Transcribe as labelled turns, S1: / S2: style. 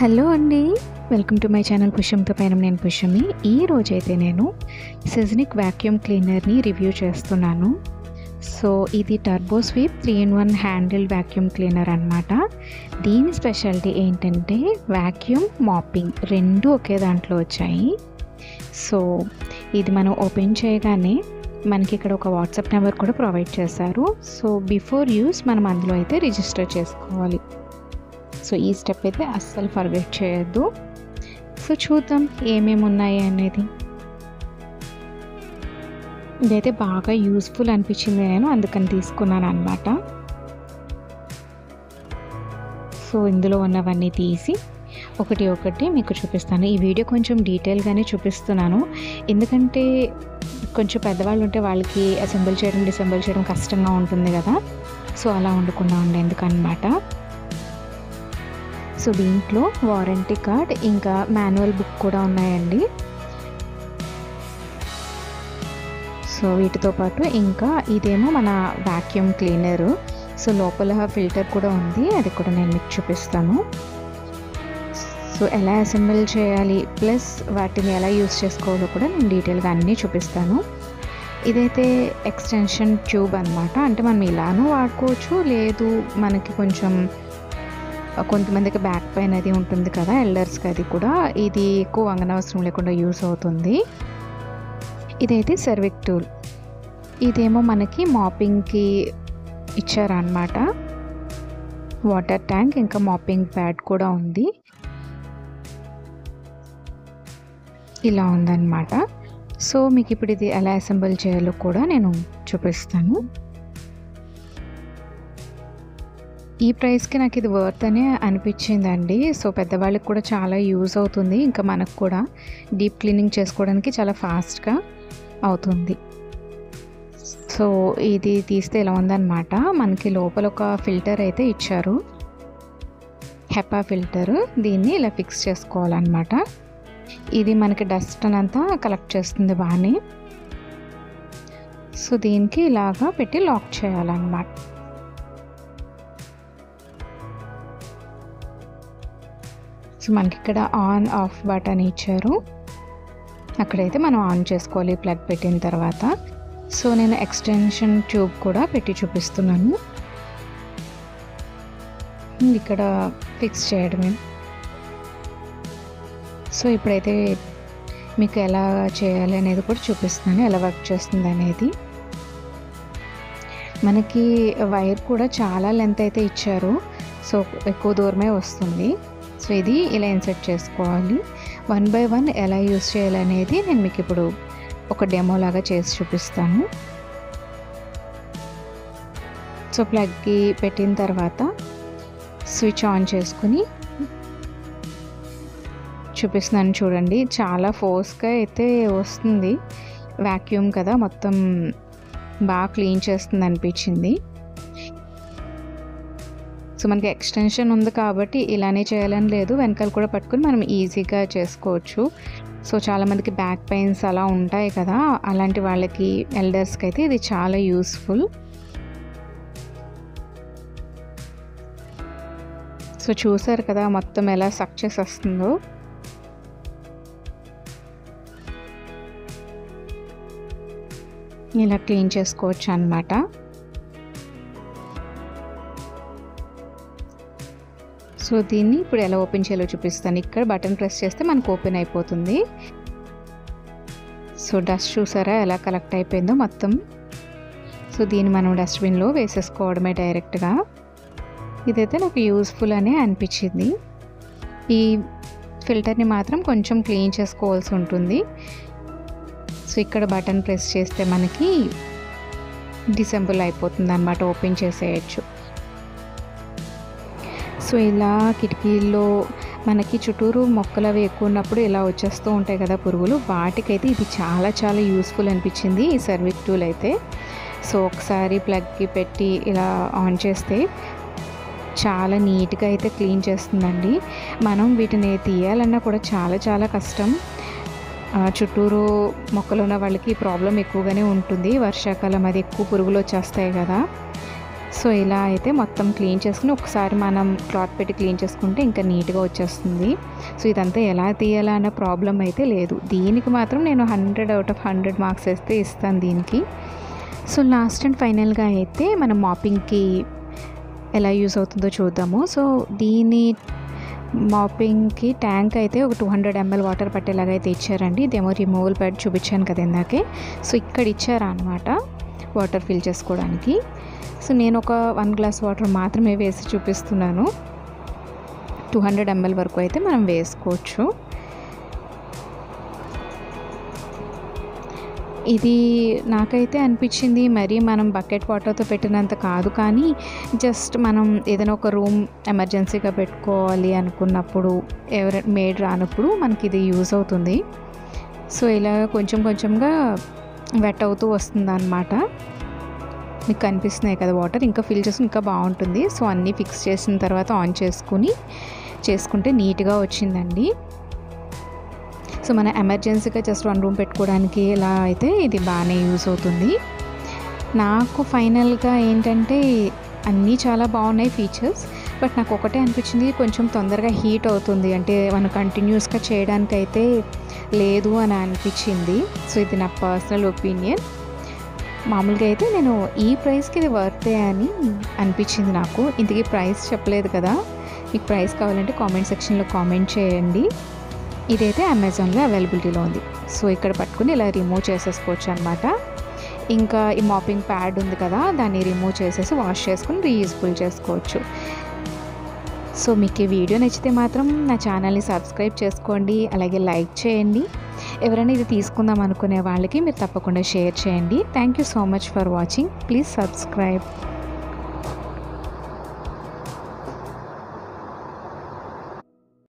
S1: Hello అండి. Welcome to my channel పుష్యంతో పయనం. నేను పుష్యమి. ఈ రోజైతే నేను సెజ్నిక్ వాక్యూమ్ క్లీనర్ని రివ్యూ చేస్తున్నాను. సో ఇది turbo sweep 3-in-1 handle vacuum cleaner అనమాట. దీని స్పెషాలిటీ ఏంటంటే వాక్యూమ్ మాపింగ్ రెండు ఒకే దాంట్లో వచ్చాయి. సో ఇది మనం ఓపెన్ చేయగానే మనకి ఇక్కడ ఒక వాట్సాప్ నెంబర్ కూడా ప్రొవైడ్ చేశారు. సో బిఫోర్ యూస్ మనం అందులో అయితే రిజిస్టర్ చేసుకోవాలి. సో ఈ స్టెప్ అయితే అస్సలు ఫర్గెట్ చేయొద్దు. సో చూద్దాం ఏమేమి ఉన్నాయి అనేది. ఇదైతే బాగా యూస్ఫుల్ అనిపించింది, నేను అందుకని తీసుకున్నాను అనమాట. సో ఇందులో ఉన్నవన్నీ తీసి ఒకటి ఒకటి మీకు చూపిస్తాను. ఈ వీడియో కొంచెం డీటెయిల్గానే చూపిస్తున్నాను, ఎందుకంటే కొంచెం పెద్దవాళ్ళు ఉంటే వాళ్ళకి అసెంబుల్ చేయడం డిసెంబుల్ చేయడం కష్టంగా ఉంటుంది కదా. సో అలా ఉండకుండా ఉండేందుకన్నమాట. సో దీంట్లో వారంటీ కార్డ్ ఇంకా మాన్యువల్ బుక్ కూడా ఉన్నాయండి. సో వీటితో పాటు ఇంకా ఇదేమో మన వాక్యూమ్ క్లీనరు. సో లోపల ఫిల్టర్ కూడా ఉంది, అది కూడా నేను మీకు చూపిస్తాను. సో ఎలా అసెంబుల్ చేయాలి ప్లస్ వాటిని ఎలా యూస్ చేసుకోవాలో కూడా నేను డీటెయిల్గా అన్నీ చూపిస్తాను. ఇదైతే ఎక్స్టెన్షన్ ట్యూబ్ అనమాట. అంటే మనం ఇలానూ వాడుకోవచ్చు, లేదు మనకి కొంతమందికి బ్యాక్ పెయిన్ అది ఉంటుంది కదా ఎల్డర్స్కి, అది కూడా ఇది ఎక్కువ వంగనవసరం లేకుండా యూస్ అవుతుంది. ఇదైతే సర్విక్ టూల్. ఇదేమో మనకి మాపింగ్కి ఇచ్చారనమాట. వాటర్ ట్యాంక్ ఇంకా మాపింగ్ ప్యాడ్ కూడా ఉంది. ఇలా ఉందన్నమాట. సో మీకు ఇప్పుడు ఇది ఎలా అసెంబుల్ చేయాలో కూడా నేను చూపిస్తాను. ఈ ప్రైస్కి నాకు ఇది వర్త్ అనే అనిపించిందండి. సో పెద్దవాళ్ళకి కూడా చాలా యూజ్ అవుతుంది, ఇంకా మనకు కూడా డీప్ క్లీనింగ్ చేసుకోవడానికి చాలా ఫాస్ట్గా అవుతుంది. సో ఇది తీస్తే ఇలా ఉందన్నమాట. మనకి లోపల ఒక ఫిల్టర్ అయితే ఇచ్చారు, హెపా ఫిల్టర్. దీన్ని ఇలా ఫిక్స్ చేసుకోవాలన్నమాట. ఇది మనకి డస్ట్ అంతా కలెక్ట్ చేస్తుంది బాగానే. సో దీనికి ఇలాగా పెట్టి లాక్ చేయాలన్నమాట. సో మనకి ఇక్కడ ఆన్ ఆఫ్ బటన్ ఇచ్చారు, అక్కడైతే మనం ఆన్ చేసుకోవాలి ప్లగ్ పెట్టిన తర్వాత. సో నేను ఎక్స్టెన్షన్ ట్యూబ్ కూడా పెట్టి చూపిస్తున్నాను. ఇక్కడ ఫిక్స్ చేయడమే. సో ఇప్పుడైతే మీకు ఎలా చేయాలి అనేది కూడా చూపిస్తున్నాను, ఎలా వర్క్ చేస్తుంది అనేది. మనకి వైర్ కూడా చాలా లెంత్ అయితే ఇచ్చారు, సో ఎక్కువ దూరమే వస్తుంది. సో ఇది ఇలా ఇన్సర్ట్ చేసుకోవాలి. 1 by 1 ఎలా యూస్ చేయాలనేది నేను మీకు ఇప్పుడు ఒక డెమో లాగా చేసి చూపిస్తాను. సో ప్లగ్కి పెట్టిన తర్వాత స్విచ్ ఆన్ చేసుకుని చూపిస్తున్నాను చూడండి. చాలా ఫోర్స్గా అయితే వస్తుంది, వాక్యూమ్ కదా మొత్తం బాగా క్లీన్ చేస్తుంది అనిపించింది. సో మనకి ఎక్స్టెన్షన్ ఉంది కాబట్టి ఇలానే చేయాలని లేదు, వెనకాల కూడా పట్టుకుని మనం ఈజీగా చేసుకోవచ్చు. సో చాలామందికి బ్యాక్ పెయిన్స్ అలా ఉంటాయి కదా, అలాంటి వాళ్ళకి ఎల్డర్స్కి అయితే ఇది చాలా యూస్ఫుల్. సో చూసారు కదా మొత్తం ఎలా సక్సెస్ వస్తుందో. ఇలా క్లీన్ చేసుకోవచ్చు అన్నమాట. సో దీన్ని ఇప్పుడు ఎలా ఓపెన్ చేయాలో చూపిస్తాను. ఇక్కడ బటన్ ప్రెస్ చేస్తే మనకు ఓపెన్ అయిపోతుంది. సో డస్ట్ చూసారా ఎలా కలెక్ట్ అయిపోయిందో మొత్తం. సో దీన్ని మనం డస్ట్బిన్లో వేసేసుకోవడమే డైరెక్ట్గా. ఇదైతే నాకు యూస్ఫుల్ అనే అనిపించింది. ఈ ఫిల్టర్ని మాత్రం కొంచెం క్లీన్ చేసుకోవాల్సి ఉంటుంది. సో ఇక్కడ బటన్ ప్రెస్ చేస్తే మనకి డిసెంబుల్ అయిపోతుంది అన్నమాట, ఓపెన్ చేసేయచ్చు. సో ఇలా కిటికీల్లో మనకి చుట్టూరు మొక్కలు అవి ఎక్కువ ఉన్నప్పుడు ఇలా వచ్చేస్తూ ఉంటాయి కదా పురుగులు, వాటికైతే ఇది చాలా చాలా యూస్ఫుల్ అనిపించింది ఈ సర్విక్ టూల్ అయితే. సో ఒకసారి ప్లగ్కి పెట్టి ఇలా ఆన్ చేస్తే చాలా నీట్గా అయితే క్లీన్ చేస్తుందండి. మనం వీటిని తీయాలన్నా కూడా చాలా చాలా కష్టం. చుట్టూరు మొక్కలు ఉన్న వాళ్ళకి ప్రాబ్లం ఎక్కువగానే ఉంటుంది. వర్షాకాలం అది ఎక్కువ పురుగులు వచ్చేస్తాయి కదా, సో ఇలా అయితే మొత్తం క్లీన్ చేసుకుని ఒకసారి మనం క్లాత్ పెట్టి క్లీన్ చేసుకుంటే ఇంకా నీట్గా వచ్చేస్తుంది. సో ఇదంతా ఎలా తీయాలా అన్న ప్రాబ్లం అయితే లేదు. దీనికి మాత్రం నేను 100 అవుట్ ఆఫ్ 100 మార్క్స్ వేస్తే ఇస్తాను దీనికి. సో లాస్ట్ అండ్ ఫైనల్గా అయితే మనం మాపింగ్కి ఎలా యూస్ అవుతుందో చూద్దాము. సో దీని మాపింగ్కి ట్యాంక్ అయితే ఒక 200 ml వాటర్ పట్టేలాగా అయితే ఇచ్చారండి. ఇదేమో రిమూవల్ ప్యాడ్ చూపించాను కదా ఇందాకే. సో ఇక్కడ ఇచ్చారా అనమాట వాటర్ ఫిల్ చేసుకోవడానికి. సో నేను ఒక 1 గ్లాస్ వాటర్ మాత్రమే వేసి చూపిస్తున్నాను. 200 ml వరకు అయితే మనం వేసుకోవచ్చు. ఇది నాకైతే అనిపించింది మరీ మనం బకెట్ వాటర్తో పెట్టినంత కాదు, కానీ జస్ట్ మనం ఏదైనా ఒక రూమ్ ఎమర్జెన్సీగా పెట్టుకోవాలి అనుకున్నప్పుడు, మేడ్ రానప్పుడు మనకి ఇది యూజ్ అవుతుంది. సో ఇలా కొంచెం కొంచెంగా వెట్ అవుతూ వస్తుంది అన్నమాట. మీకు కనిపిస్తున్నాయి కదా వాటర్, ఇంకా ఫిల్ చేసి ఇంకా బాగుంటుంది. సో అన్నీ ఫిక్స్ చేసిన తర్వాత ఆన్ చేసుకుంటే నీట్గా వచ్చిందండి. సో మన ఎమర్జెన్సీగా జస్ట్ 1 రూమ్ పెట్టుకోవడానికి ఇలా అయితే ఇది బాగానే యూజ్ అవుతుంది. నాకు ఫైనల్గా ఏంటంటే అన్నీ చాలా బాగున్నాయి ఫీచర్స్, బట్ నాకు ఒకటే అనిపించింది కొంచెం తొందరగా హీట్ అవుతుంది, అంటే మనం కంటిన్యూస్గా చేయడానికైతే లేదు అని అనిపించింది. సో ఇది నా పర్సనల్ ఒపీనియన్. మామూలుగా అయితే నేను ఈ ప్రైస్కి ఇది వర్తే అని అనిపించింది నాకు. ఇంతకీ ప్రైస్ చెప్పలేదు కదా, మీకు ప్రైస్ కావాలంటే కామెంట్ సెక్షన్లో కామెంట్ చేయండి. ఇదైతే అమెజాన్లో అవైలబిలిటీలో ఉంది. సో ఇక్కడ పట్టుకుని ఇలా రిమూవ్ చేసేసుకోవచ్చు అనమాట. ఇంకా ఈ మాపింగ్ ప్యాడ్ ఉంది కదా, దాన్ని రిమూవ్ చేసేసి వాష్ చేసుకుని రీయూజబుల్ చేసుకోవచ్చు. సో మీకు ఈ వీడియో నచ్చితే మాత్రం నా ఛానల్ని సబ్స్క్రైబ్ చేసుకోండి, అలాగే లైక్ చేయండి. ఎవరైనా ఇది తీసుకుందాం అనుకునే వాళ్ళకి మీరు తప్పకుండా షేర్ చేయండి. Thank you so much for watching. Please subscribe.